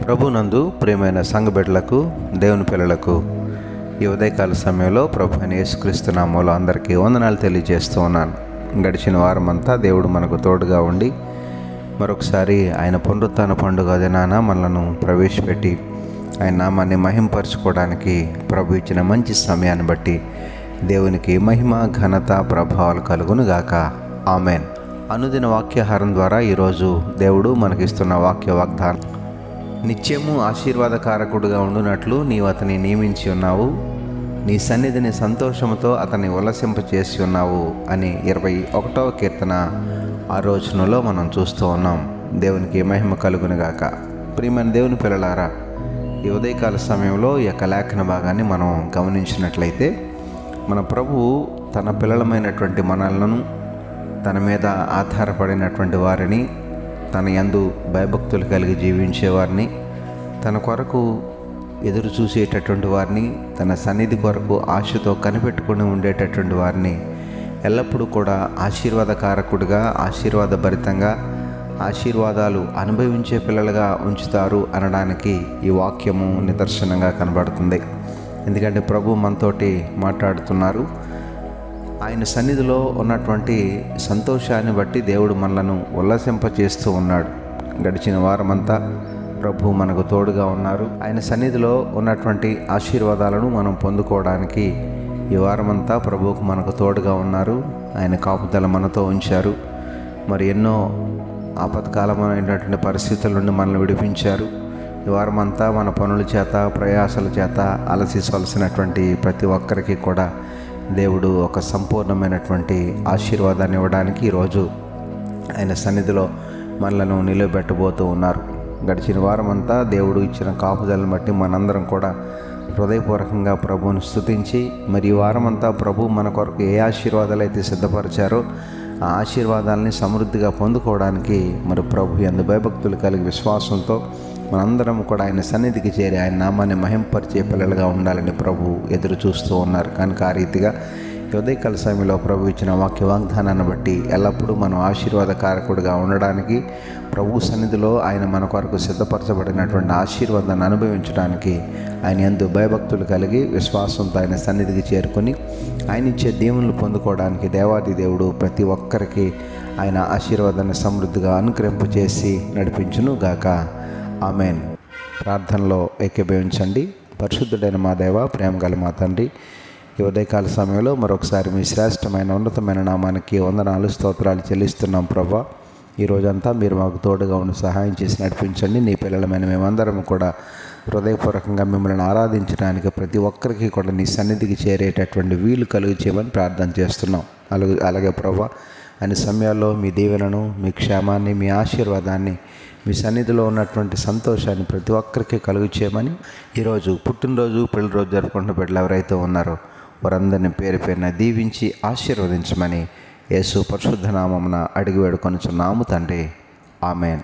ప్రభునందు ప్రియమైన సంఘ బిడ్డలకు, దేవుని పిల్లలకు ఈ ఉదయకాల సమయంలో ప్రభు అయిన యేసుక్రీస్తు నామములో అందరికీ వందనాలు తెలియజేస్తూ ఉన్నాను. గడిచిన వారమంతా దేవుడు మనకు తోడుగా ఉండి మరొకసారి ఆయన పునరుత్థాన పండుగ దినాన మనలను ప్రవేశపెట్టి ఆయన నామాన్ని మహింపరచుకోవడానికి ప్రభు ఇచ్చిన మంచి సమయాన్ని బట్టి దేవునికి మహిమ, ఘనత, ప్రభావాలు కలుగును గాక. ఆమెన్. అనుదిన వాక్యాహారం ద్వారా ఈరోజు దేవుడు మనకిస్తున్న వాక్య వాగ్దానం, నిత్యము ఆశీర్వాదకారకుడుగా ఉండునట్లు నీవు అతన్ని నియమించి ఉన్నావు, నీ సన్నిధిని సంతోషముతో అతన్ని ఉల్లసింపచేసి ఉన్నావు అని 21వ కీర్తన 6వ వచనంలో మనం చూస్తూ ఉన్నాం. దేవునికి మహిమ కలుగునుగాక. ప్రియమైన దేవుని పిల్లలారా, ఈ ఉదయకాల సమయంలో ఈ యొక్క లేఖన భాగాన్ని మనం గమనించినట్లయితే మన ప్రభువు తన పిల్లలమైనటువంటి మనలను, తన మీద ఆధారపడినటువంటి వారిని, తన యందు భయభక్తులు కలిగి జీవించేవారిని, తన కొరకు ఎదురు చూసేటటువంటి వారిని, తన సన్నిధి కొరకు ఆశతో కనిపెట్టుకుని ఉండేటటువంటి వారిని ఎల్లప్పుడూ కూడా ఆశీర్వాదకారకుడిగా, ఆశీర్వాదభరితంగా, ఆశీర్వాదాలు అనుభవించే పిల్లలుగా ఉంచుతారు అనడానికి ఈ వాక్యము నిదర్శనంగా కనబడుతుంది. ఎందుకంటే ప్రభు మనతోటి మాట్లాడుతున్నారు. ఆయన సన్నిధిలో ఉన్నటువంటి సంతోషాన్ని బట్టి దేవుడు మనలను ఉల్లసింపచేస్తూ ఉన్నాడు. గడిచిన వారమంతా ప్రభు మనకు తోడుగా ఉన్నారు. ఆయన సన్నిధిలో ఉన్నటువంటి ఆశీర్వాదాలను మనం పొందుకోవడానికి ఈ వారమంతా ప్రభువుకు మనకు తోడుగా ఉన్నారు. ఆయన కాపుదల మనతో ఉంచారు. మరి ఎన్నో ఆపత్కాలమైనటువంటి పరిస్థితుల నుండి మనల్ని విడిపించారు. ఈ వారమంతా మన పనుల చేత, ప్రయాసాల చేత అలసి సొలసినటువంటి ప్రతి ఒక్కరికి కూడా దేవుడు ఒక సంపూర్ణమైనటువంటి ఆశీర్వాదాన్ని ఇవ్వడానికి ఈరోజు ఆయన సన్నిధిలో మనలను నిలబెట్టబోతూ ఉన్నారు. గడిచిన వారమంతా దేవుడు ఇచ్చిన కాపుదలను బట్టి మనందరం కూడా హృదయపూర్వకంగా ప్రభువుని స్తుతించి, మరి ఈ వారమంతా ప్రభు మన కొరకు ఏ ఆశీర్వాదాలు అయితే సిద్ధపరిచారో ఆ ఆశీర్వాదాలని సమృద్ధిగా పొందుకోవడానికి మరి ప్రభు యందు భయభక్తులు కలిగి విశ్వాసంతో మనందరం కూడా ఆయన సన్నిధికి చేరి ఆయన నామాన్ని మహింపరిచే పిల్లలుగా ఉండాలని ప్రభు ఎదురు చూస్తూ ఉన్నారు. కనుక ఆ రీతిగా ఉదయకాల సమయంలో ప్రభు ఇచ్చిన వాక్య వాగ్దానాన్ని బట్టి ఎల్లప్పుడూ మనం ఆశీర్వాదకారకుడిగా ఉండడానికి, ప్రభు సన్నిధిలో ఆయన మన కొరకు సిద్ధపరచబడినటువంటి ఆశీర్వాదాన్ని అనుభవించడానికి ఆయన యందు భయభక్తులు కలిగి విశ్వాసంతో ఆయన సన్నిధికి చేరుకొని ఆయన ఇచ్చే దీవెనలు పొందుకోవడానికి దేవాది దేవుడు ప్రతి ఒక్కరికి ఆయన ఆశీర్వాదాన్ని సమృద్ధిగా అనుగ్రహింపచేసి నడిపించును గాక. ఆమెన్. ప్రార్థనలో ఏకీభవించండి. పరిశుద్ధుడైన మా దేవ, ప్రేమ గల మా తండ్రి, ఈ ఉదయకాల సమయంలో మరొకసారి మీ శ్రేష్టమైన ఉన్నతమైన నామానికి వందనాలు, స్తోత్రాలు చెల్లిస్తున్నాం ప్రభా. ఈ రోజంతా మీరు మాకు తోడుగా ఉండి సహాయం చేసి నడిపించండి. నీ పిల్లలమైన మేమందరం కూడా హృదయపూర్వకంగా మిమ్మల్ని ఆరాధించడానికి ప్రతి ఒక్కరికి కూడా నీ సన్నిధికి చేరేటటువంటి వీలు కలుగు చేయమని ప్రార్థన చేస్తున్నాం. అలాగే ప్రభా, అన్ని సమయాల్లో మీ దీవెనను, మీ క్షేమాన్ని, మీ ఆశీర్వాదాన్ని, మీ సన్నిధిలో ఉన్నటువంటి సంతోషాన్ని ప్రతి ఒక్కరికి కలుగు చేయమని, ఈరోజు పుట్టినరోజు, పెళ్లి రోజు జరుపుకుంటున్న బిడ్డలు ఎవరైతే ఉన్నారో వారందరినీ పేరు పేరున దీవించి ఆశీర్వదించమని యేసు పరిశుద్ధ నామమున అడిగి వేడుకొనుచున్నాము తండ్రి. ఆమెన్.